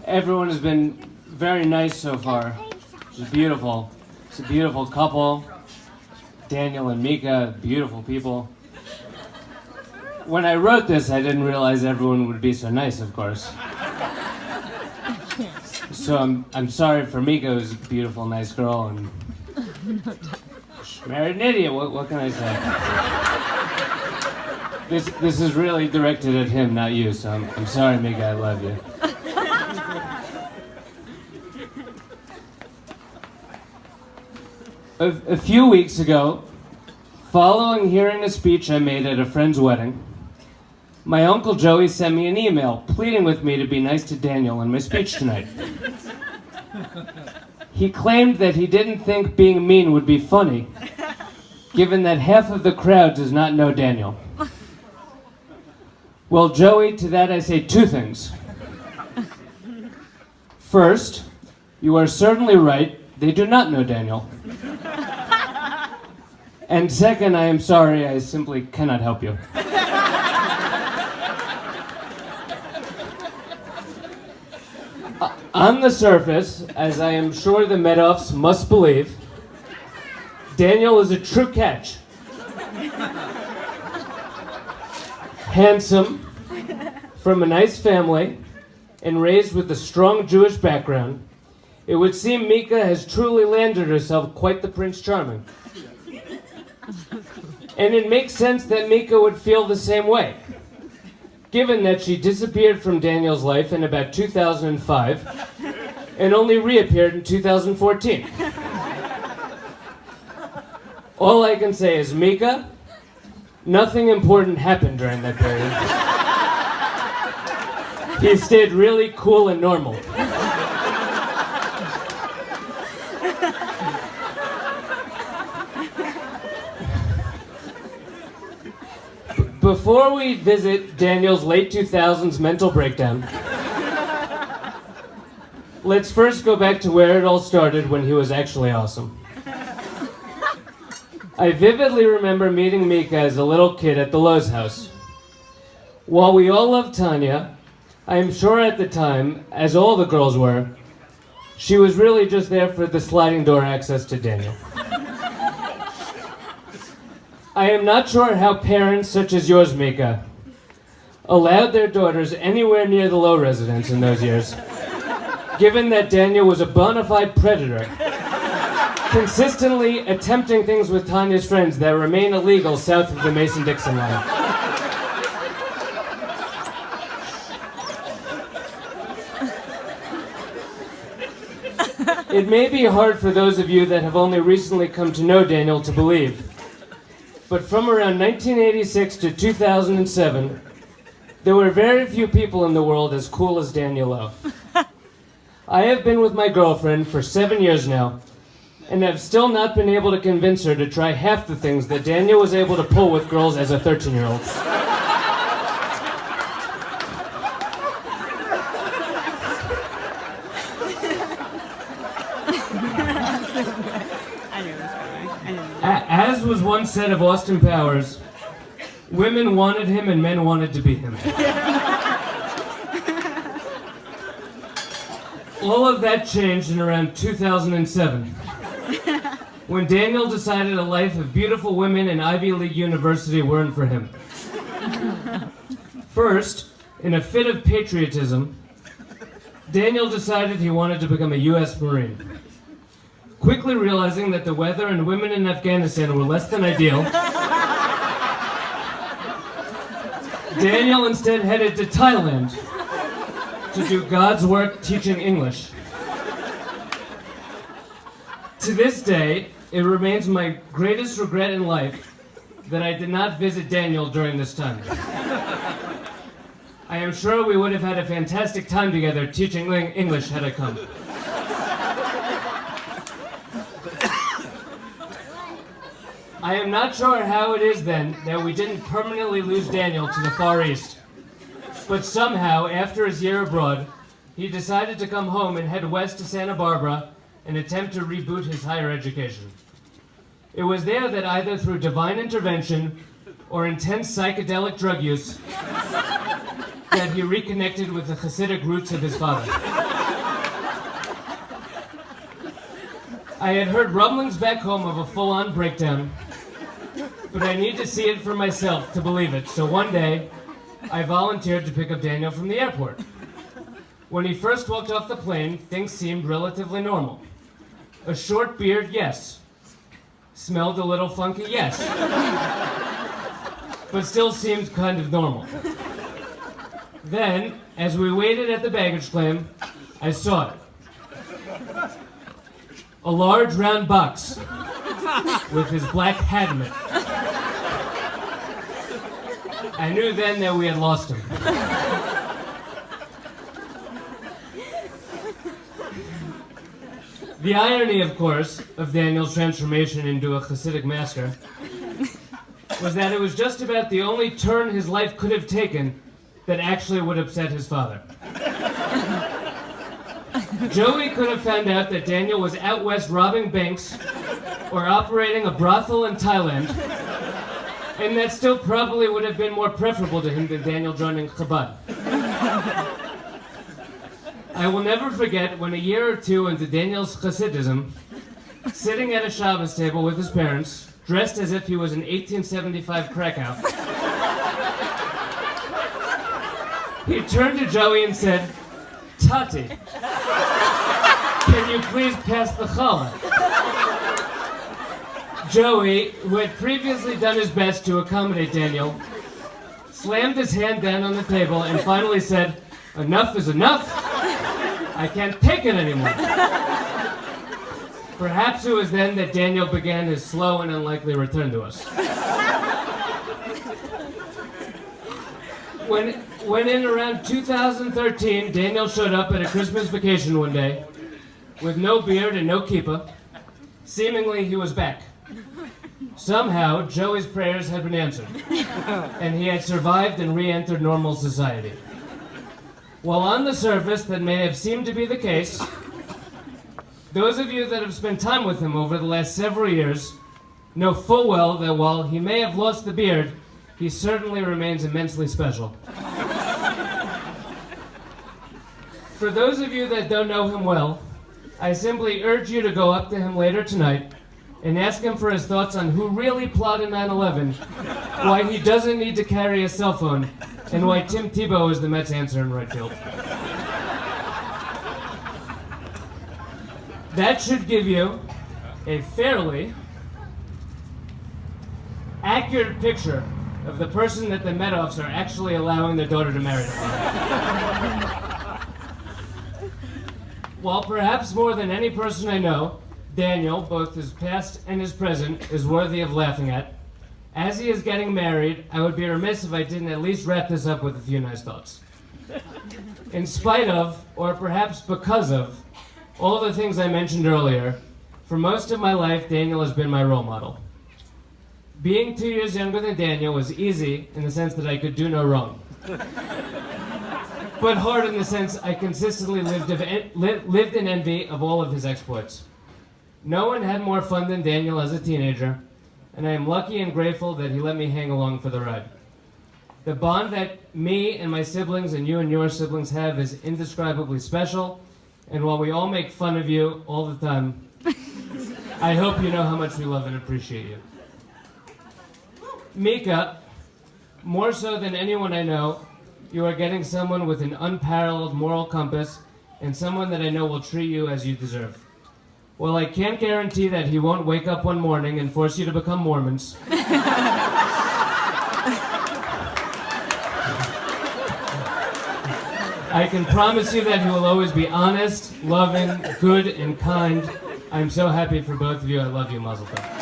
Everyone has been very nice so far. It's beautiful. It's a beautiful couple. Daniel and Mika, beautiful people. When I wrote this, I didn't realize everyone would be so nice, of course. So I'm sorry for Mika, who's a beautiful, nice girl, and she married an idiot. What can I say? This is really directed at him, not you. So I'm sorry, Mika. I love you. A few weeks ago, following hearing a speech I made at a friend's wedding, my Uncle Joey sent me an email pleading with me to be nice to Daniel in my speech tonight. He claimed that he didn't think being mean would be funny, given that half of the crowd does not know Daniel. Well, Joey, to that I say two things. First, you are certainly right, they do not know Daniel. And second, I am sorry, I simply cannot help you. On the surface, as I am sure the Medoffs must believe, Daniel is a true catch. Handsome, from a nice family, and raised with a strong Jewish background, it would seem Mika has truly landed herself quite the Prince Charming. And it makes sense that Mika would feel the same way, given that she disappeared from Daniel's life in about 2005 and only reappeared in 2014. All I can say is, Mika, nothing important happened during that period. He stayed really cool and normal. Before we visit Daniel's late 2000s mental breakdown, let's first go back to where it all started when he was actually awesome. I vividly remember meeting Mika as a little kid at the Lowe's house. While we all loved Tanya, I am sure at the time, as all the girls were, she was really just there for the sliding door access to Daniel. I am not sure how parents such as yours, Mika, allowed their daughters anywhere near the Lowe residence in those years, given that Daniel was a bona fide predator, consistently attempting things with Tanya's friends that remain illegal south of the Mason-Dixon line. It may be hard for those of you that have only recently come to know Daniel to believe, but from around 1986 to 2007, there were very few people in the world as cool as Daniel Lowe. I have been with my girlfriend for 7 years now, and have still not been able to convince her to try half the things that Daniel was able to pull with girls as a 13-year-old. As was once said of Austin Powers, women wanted him and men wanted to be him. All of that changed in around 2007, when Daniel decided a life of beautiful women in Ivy League University weren't for him. First, in a fit of patriotism, Daniel decided he wanted to become a U.S. Marine. Quickly realizing that the weather and women in Afghanistan were less than ideal, Daniel instead headed to Thailand to do God's work teaching English. To this day, it remains my greatest regret in life that I did not visit Daniel during this time. I am sure we would have had a fantastic time together teaching English had I come. I am not sure how it is then that we didn't permanently lose Daniel to the Far East. But somehow, after his year abroad, he decided to come home and head west to Santa Barbara and attempt to reboot his higher education. It was there that either through divine intervention or intense psychedelic drug use that he reconnected with the Hasidic roots of his father. I had heard rumblings back home of a full-on breakdown, but I need to see it for myself to believe it. So one day, I volunteered to pick up Daniel from the airport. When he first walked off the plane, things seemed relatively normal. A short beard, yes. Smelled a little funky, yes. But still seemed kind of normal. Then, as we waited at the baggage claim, I saw it. A large round box with his black hat in it. I knew then that we had lost him. The irony, of course, of Daniel's transformation into a Hasidic master was that it was just about the only turn his life could have taken that actually would upset his father. Joey could have found out that Daniel was out west robbing banks or operating a brothel in Thailand, and that still probably would have been more preferable to him than Daniel joining Chabad. I will never forget when a year or two into Daniel's Hasidism, sitting at a Shabbos table with his parents, dressed as if he was in 1875 Krakow, he turned to Joey and said, "Tati, can you please pass the challah?" Joey, who had previously done his best to accommodate Daniel, slammed his hand down on the table and finally said, "Enough is enough. I can't take it anymore." Perhaps it was then that Daniel began his slow and unlikely return to us. When in around 2013, Daniel showed up at a Christmas vacation one day with no beard and no kippah. Seemingly he was back. Somehow, Joey's prayers had been answered, and he had survived and re-entered normal society. While on the surface that may have seemed to be the case, those of you that have spent time with him over the last several years know full well that while he may have lost the beard, he certainly remains immensely special. For those of you that don't know him well, I simply urge you to go up to him later tonight and ask him for his thoughts on who really plotted 9/11, why he doesn't need to carry a cell phone, and why Tim Tebow is the Mets answer in right field. That should give you a fairly accurate picture of the person that the Metoffs are actually allowing their daughter to marry them. While perhaps more than any person I know, Daniel, both his past and his present, is worthy of laughing at, as he is getting married, I would be remiss if I didn't at least wrap this up with a few nice thoughts. In spite of, or perhaps because of, all the things I mentioned earlier, for most of my life, Daniel has been my role model. Being 2 years younger than Daniel was easy in the sense that I could do no wrong. But hard in the sense I consistently lived in envy of all of his exploits. No one had more fun than Daniel as a teenager, and I am lucky and grateful that he let me hang along for the ride. The bond that me and my siblings and you and your siblings have is indescribably special, and while we all make fun of you all the time, I hope you know how much we love and appreciate you. Mika, more so than anyone I know, you are getting someone with an unparalleled moral compass and someone that I know will treat you as you deserve. While I can't guarantee that he won't wake up one morning and force you to become Mormons, I can promise you that he will always be honest, loving, good, and kind. I'm so happy for both of you. I love you, Mazel Tov.